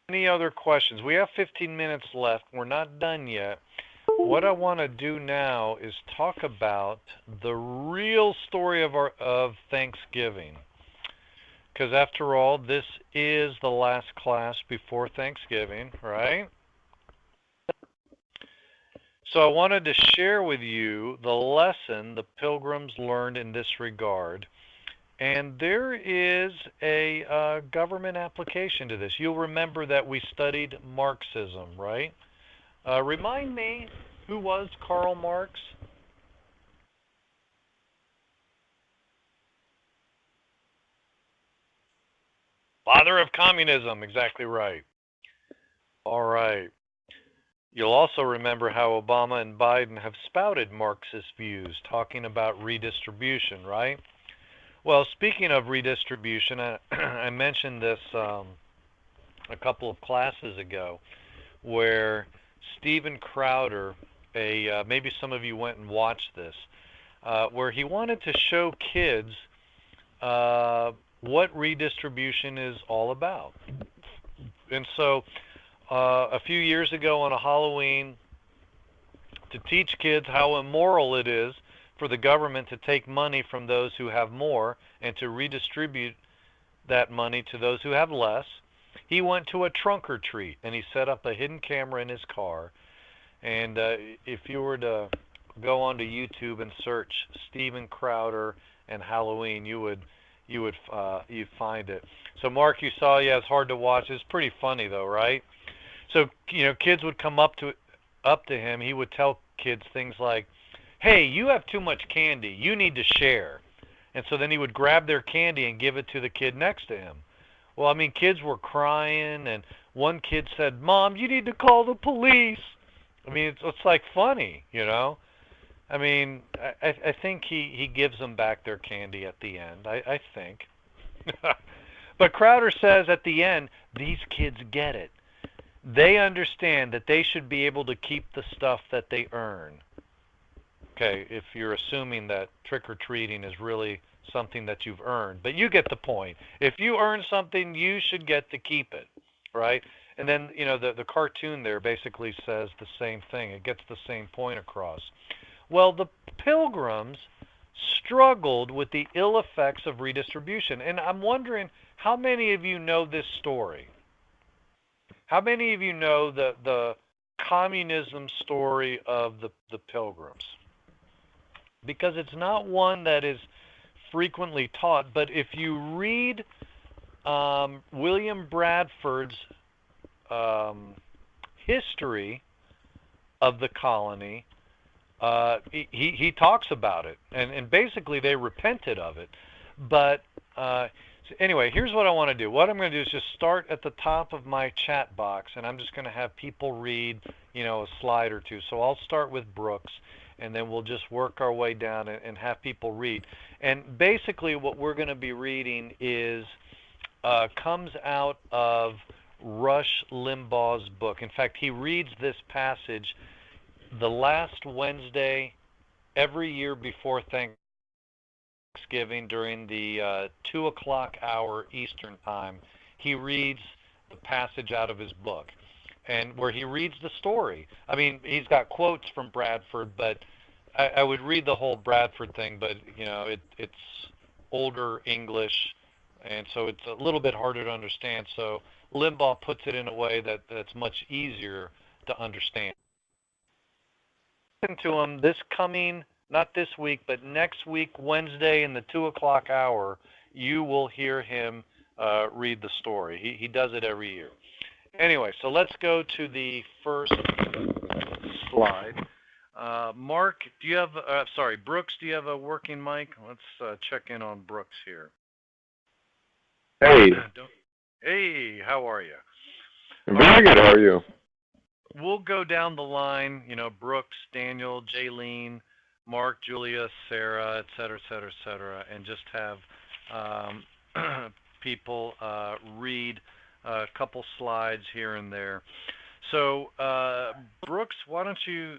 Any other questions? We have 15 minutes left. We're not done yet. What I want to do now is talk about the real story of Thanksgiving. Because after all, this is the last class before Thanksgiving, right? So I wanted to share with you the lesson the pilgrims learned in this regard. And there is a government application to this. You'll remember that we studied Marxism, right? Remind me, who was Karl Marx? Father of communism, exactly right. All right. You'll also remember how Obama and Biden have spouted Marxist views, talking about redistribution, right? Well, speaking of redistribution, I mentioned this a couple of classes ago, where Steven Crowder, maybe some of you went and watched this, where he wanted to show kids what redistribution is all about. And so a few years ago on a Halloween, to teach kids how immoral it is for the government to take money from those who have more and to redistribute that money to those who have less, he went to a trunk or treat and he set up a hidden camera in his car. And if you were to go onto YouTube and search Steven Crowder and Halloween, you'd find it. So Mark, you saw, yeah, it's hard to watch. It's pretty funny though, right? So kids would come up to him. He would tell kids things like, "Hey, you have too much candy. You need to share." And so then he would grab their candy and give it to the kid next to him. Well, I mean, kids were crying, and one kid said, "Mom, you need to call the police." I mean, it's like funny, I mean, I think he gives them back their candy at the end. I think. But Crowder says at the end, these kids get it. They understand that they should be able to keep the stuff that they earn. Okay, if you're assuming that trick-or-treating is really something that you've earned. But you get the point. If you earn something, you should get to keep it, right? And then, the cartoon there basically says the same thing. It gets the same point across. Well, the pilgrims struggled with the ill effects of redistribution. And I'm wondering, how many of you know this story? How many of you know the communism story of the pilgrims? Because it's not one that is frequently taught, but if you read William Bradford's history of the colony, he talks about it, and basically they repented of it. But so anyway, here's what I want to do. What I'm going to do is just start at the top of my chat box, and I'm just going to have people read, a slide or two. So I'll start with Brooks, and then we'll just work our way down and have people read. And basically what we're going to be reading comes out of Rush Limbaugh's book. In fact, he reads this passage the last Wednesday every year before Thanksgiving during the 2 o'clock hour Eastern time. He reads the passage out of his book, and where he reads the story. I mean, he's got quotes from Bradford, but I would read the whole Bradford thing, but it's older English, and so it's a little bit harder to understand. So Limbaugh puts it in a way that's much easier to understand. Listen to him this coming, not this week, but next week, Wednesday in the 2 o'clock hour, you will hear him read the story. He does it every year. Anyway, so let's go to the first slide. Mark, do you have, Brooks, do you have a working mic? Let's check in on Brooks here. Hey. Hey, how are you? Very good, how are you? We'll go down the line, Brooks, Daniel, Jaylene, Mark, Julia, Sarah, et cetera, and just have people read a couple slides here and there. So, Brooks, why don't you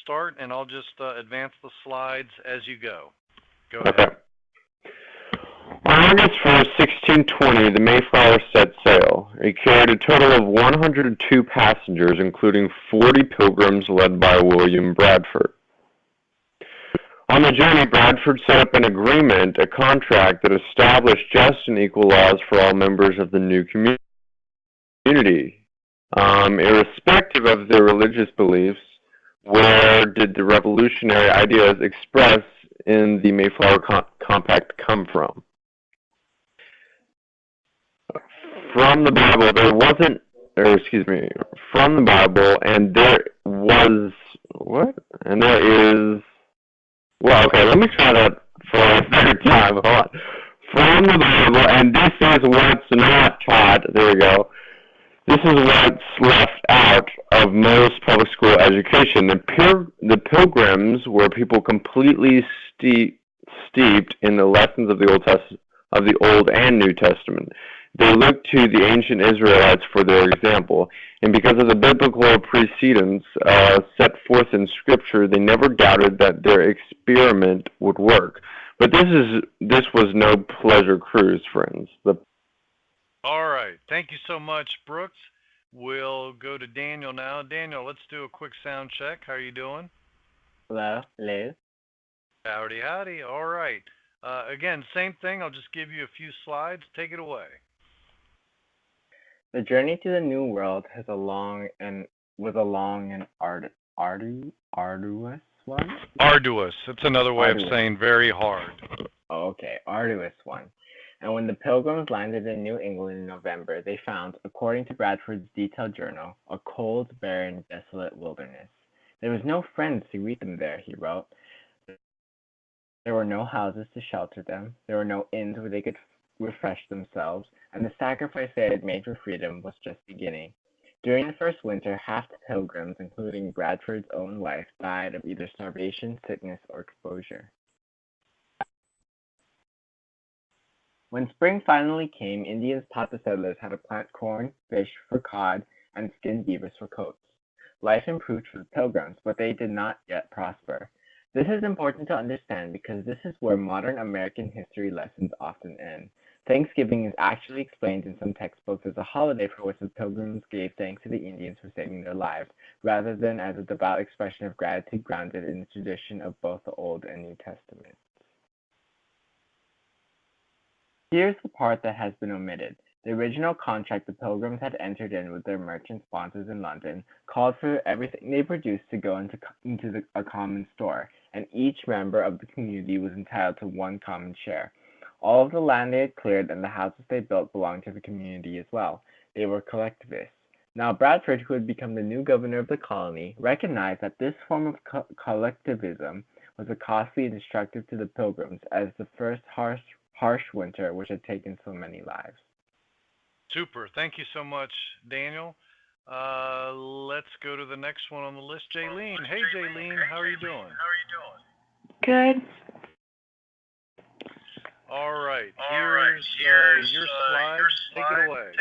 start, and I'll just advance the slides as you go. Go ahead. Okay. On August 1st, 1620, the Mayflower set sail. It carried a total of 102 passengers, including 40 pilgrims led by William Bradford. On the journey, Bradford set up an agreement, a contract that established just and equal laws for all members of the new community, irrespective of their religious beliefs. Where did the revolutionary ideas expressed in the Mayflower Compact come from? From the Bible, from the Bible, and there was, what? And there is, well, okay, let me try that for a third time, hold on. From the Bible, and this is what's not taught, there we go. This is what's left out of most public school education. The Pilgrims were people completely steeped in the lessons of the Old and New Testament. They looked to the ancient Israelites for their example, and because of the biblical precedents set forth in Scripture, they never doubted that their experiment would work. But this was no pleasure cruise, friends. All right. Thank you so much, Brooks. We'll go to Daniel now. Daniel, let's do a quick sound check. How are you doing? Hello, Liz. Howdy, howdy. All right. Again, same thing. I'll just give you a few slides. Take it away. The journey to the New World was a long and arduous one. Arduous. It's another way Arduous. of saying very hard. Okay, arduous one. And when the Pilgrims landed in New England in November, they found, according to Bradford's detailed journal, a cold, barren, desolate wilderness. There was no friends to greet them there, he wrote. There were no houses to shelter them. There were no inns where they could refresh themselves, and the sacrifice they had made for freedom was just beginning. During the first winter, half the Pilgrims, including Bradford's own wife, died of either starvation, sickness, or exposure. When spring finally came, Indians taught the settlers how to plant corn, fish for cod, and skin beavers for coats. Life improved for the Pilgrims, but they did not yet prosper. This is important to understand because this is where modern American history lessons often end. Thanksgiving is actually explained in some textbooks as a holiday for which the Pilgrims gave thanks to the Indians for saving their lives, rather than as a devout expression of gratitude grounded in the tradition of both the Old and New Testaments. Here's the part that has been omitted. The original contract the Pilgrims had entered in with their merchant sponsors in London called for everything they produced to go into a common store, and each member of the community was entitled to one common share. All of the land they had cleared and the houses they built belonged to the community as well. They were collectivists. Now Bradford, who had become the new governor of the colony, recognized that this form of collectivism was costly and destructive to the Pilgrims as the first harsh winter which had taken so many lives. Super. Thank you so much, Daniel. Let's go to the next one on the list, Jaylene. Hey, Jaylene, how are you doing? Good. All right. Here's your slide. Take it away.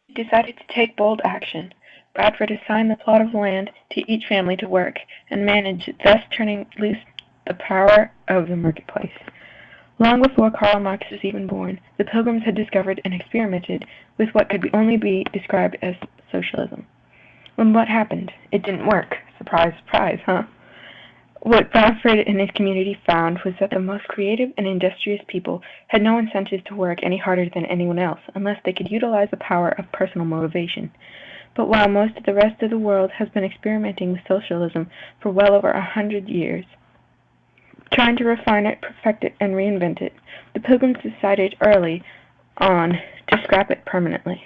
He decided to take bold action. Bradford assigned the plot of land to each family to work and manage, thus turning loose the power of the marketplace. Long before Karl Marx was even born, the Pilgrims had discovered and experimented with what could only be described as socialism. When what happened? It didn't work. Surprise, surprise, huh? What Bradford and his community found was that the most creative and industrious people had no incentive to work any harder than anyone else unless they could utilize the power of personal motivation. But while most of the rest of the world has been experimenting with socialism for well over 100 years, trying to refine it, perfect it, and reinvent it, the Pilgrims decided early on to scrap it permanently.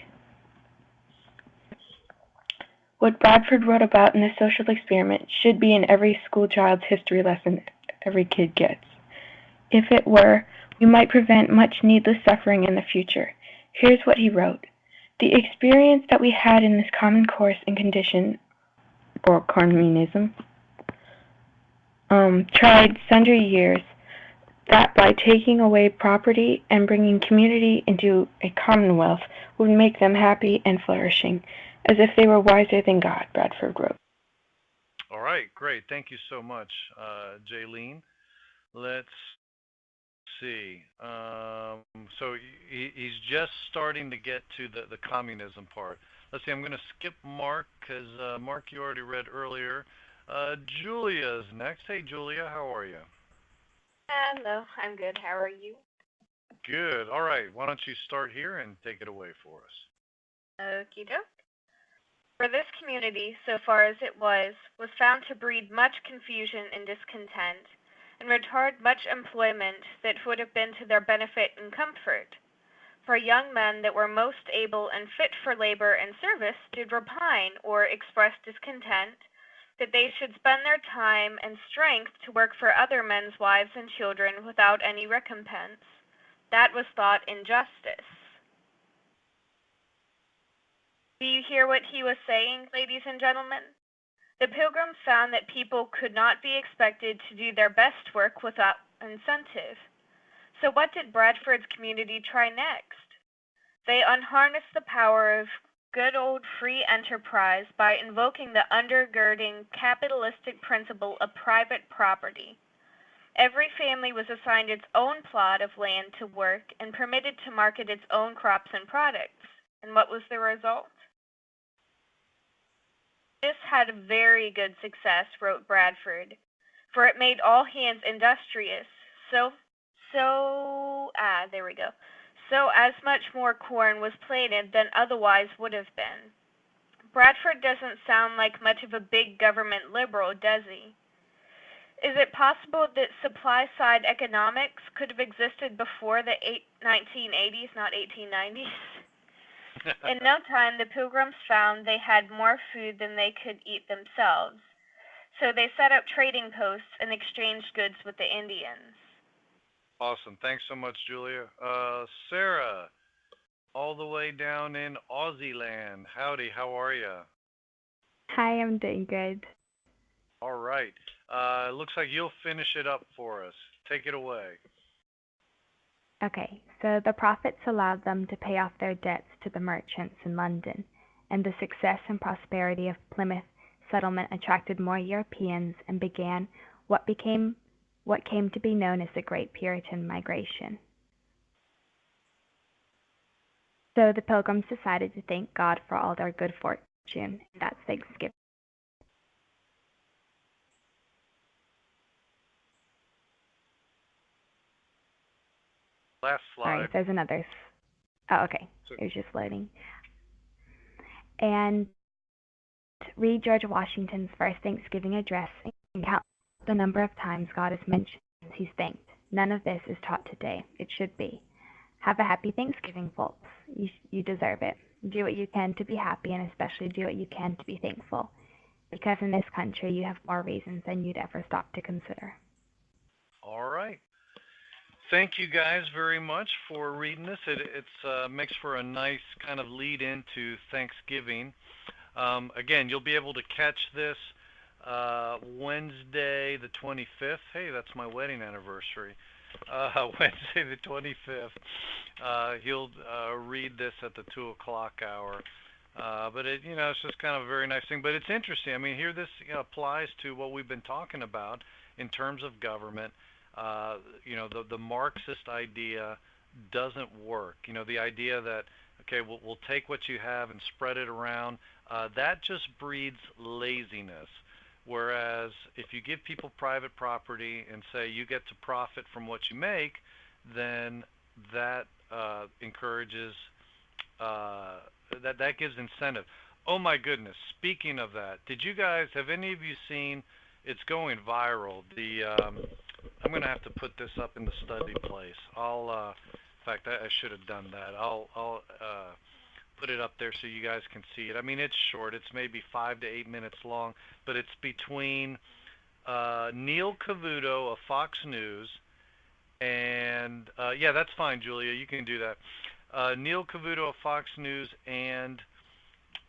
What Bradford wrote about in the social experiment should be in every school child's history lesson every kid gets. If it were, we might prevent much needless suffering in the future. Here's what he wrote. The experience that we had in this common course and condition, or communism, tried sundry years, that by taking away property and bringing community into a commonwealth would make them happy and flourishing, as if they were wiser than God, Bradford wrote. All right, great. Thank you so much, Jaylene. Let's see. So he's just starting to get to the communism part. Let's see. I'm going to skip Mark because Mark you already read earlier. Julia's next. Hey Julia, how are you? Hello, I'm good. How are you? Good. All right. Why don't you start here and take it away for us? Okie doke. For this community, so far as it was found to breed much confusion and discontent, and retard much employment that would have been to their benefit and comfort. For young men that were most able and fit for labor and service did repine or express discontent, that they should spend their time and strength to work for other men's wives and children without any recompense. That was thought injustice. Do you hear what he was saying, ladies and gentlemen? The Pilgrims found that people could not be expected to do their best work without incentive. So what did Bradford's community try next? They unharnessed the power of good old free enterprise by invoking the undergirding capitalistic principle of private property. Every family was assigned its own plot of land to work and permitted to market its own crops and products. And what was the result? This had very good success, wrote Bradford, for it made all hands industrious, so as much more corn was planted than otherwise would have been. Bradford doesn't sound like much of a big government liberal, does he? Is it possible that supply-side economics could have existed before the 1980s, not 1890s? In no time, the Pilgrims found they had more food than they could eat themselves, so they set up trading posts and exchanged goods with the Indians. Awesome. Thanks so much, Julia. Sarah, all the way down in Aussie land. Howdy, how are you? Hi, I'm doing good. All right. Looks like you'll finish it up for us. Take it away. Okay, so the prophets allowed them to pay off their debts to the merchants in London, and the success and prosperity of Plymouth settlement attracted more Europeans and began what came to be known as the Great Puritan Migration. So the Pilgrims decided to thank God for all their good fortune, and that's Thanksgiving. Last slide. Sorry, there's another. Oh, okay. It was just loading. And read George Washington's first Thanksgiving address and count the number of times God is mentioned he's thanked. None of this is taught today. It should be. Have a happy Thanksgiving, folks. You deserve it. Do what you can to be happy, and especially do what you can to be thankful. Because in this country, you have more reasons than you'd ever stop to consider. All right. Thank you guys very much for reading this. It makes for a nice kind of lead into Thanksgiving. Again, you'll be able to catch this Wednesday the 25th. Hey, that's my wedding anniversary. Wednesday the 25th. He'll read this at the 2 o'clock hour. But it's just kind of a very nice thing. But it's interesting. I mean, here this applies to what we've been talking about in terms of government. The Marxist idea doesn't work. The idea that, okay, we'll take what you have and spread it around, that just breeds laziness. Whereas if you give people private property and say you get to profit from what you make, then that encourages, that gives incentive. Oh my goodness, speaking of that, have any of you seen, it's going viral, I'm going to have to put this up in the study place. In fact, I should have done that. I'll put it up there so you guys can see it. I mean, it's short. It's maybe 5 to 8 minutes long, but it's between Neil Cavuto of Fox News and, yeah, that's fine, Julia. You can do that. Neil Cavuto of Fox News and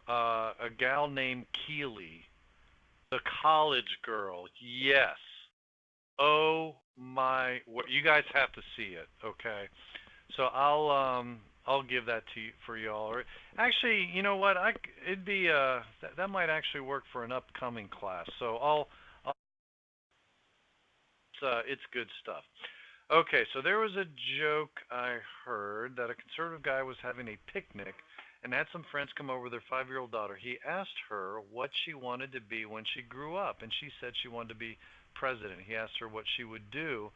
a gal named Keeley, the college girl. Yes. Oh my! You guys have to see it, okay? So I'll give that to you for y'all. Actually, you know what? It'd be that might actually work for an upcoming class. So it's good stuff. Okay, so there was a joke I heard that a conservative guy was having a picnic and had some friends come over with their 5-year-old daughter. He asked her what she wanted to be when she grew up, and she said she wanted to be president. He asked her what she would do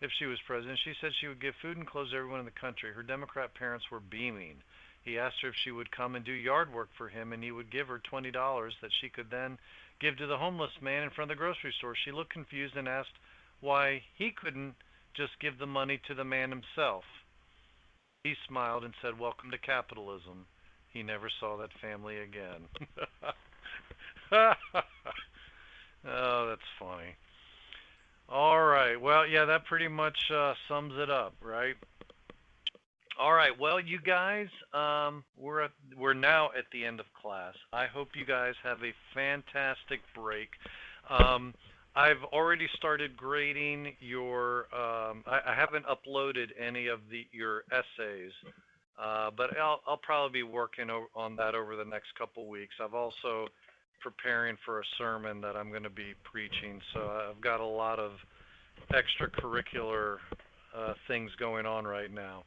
if she was president. She said she would give food and clothes to everyone in the country. Her Democrat parents were beaming. He asked her if she would come and do yard work for him, and he would give her $20 that she could then give to the homeless man in front of the grocery store. She looked confused and asked why he couldn't just give the money to the man himself. He smiled and said, "Welcome to capitalism." He never saw that family again. Oh, that's funny. All right. Well, yeah, that pretty much sums it up, right? All right. Well, you guys, we're now at the end of class. I hope you guys have a fantastic break. Um, I've already started grading your. I haven't uploaded any of your essays, but I'll probably be working on that over the next couple weeks. I've also preparing for a sermon that I'm going to be preaching, so I've got a lot of extracurricular things going on right now.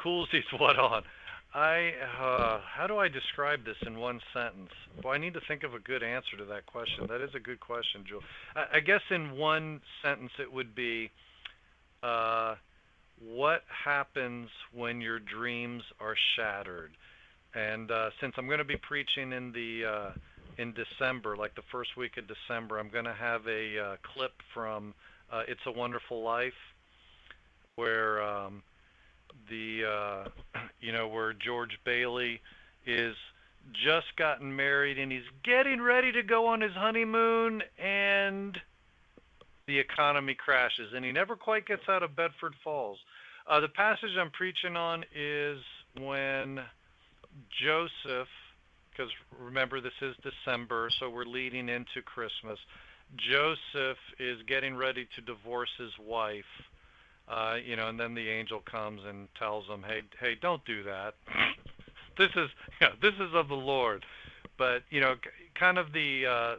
Coolsy's what on? How do I describe this in one sentence? Well, I need to think of a good answer to that question. That is a good question, Joel. I guess in one sentence it would be, what happens when your dreams are shattered? And since I'm going to be preaching in December, like the first week of December, I'm going to have a clip from It's a Wonderful Life, where where George Bailey is just gotten married and he's getting ready to go on his honeymoon, and the economy crashes and he never quite gets out of Bedford Falls. The passage I'm preaching on is when Joseph, because remember this is December, so we're leading into Christmas. Joseph is getting ready to divorce his wife. And then the angel comes and tells him, "Hey, don't do that. This is of the Lord." But kind of the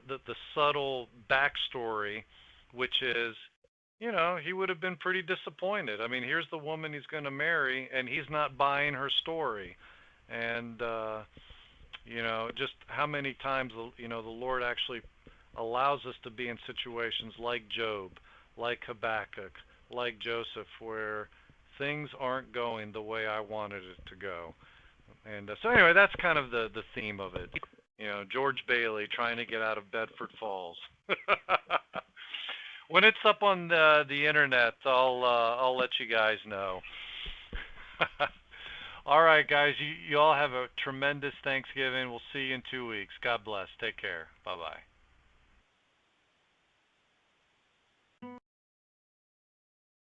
subtle backstory, which is, he would have been pretty disappointed. I mean, here's the woman he's going to marry, and he's not buying her story, and just how many times the Lord actually allows us to be in situations like Job, like Habakkuk, like Joseph, where things aren't going the way I wanted it to go. And so anyway, that's kind of the theme of it. George Bailey trying to get out of Bedford Falls. When it's up on the internet, I'll let you guys know. All right, guys, you all have a tremendous Thanksgiving. We'll see you in 2 weeks. God bless. Take care. Bye-bye.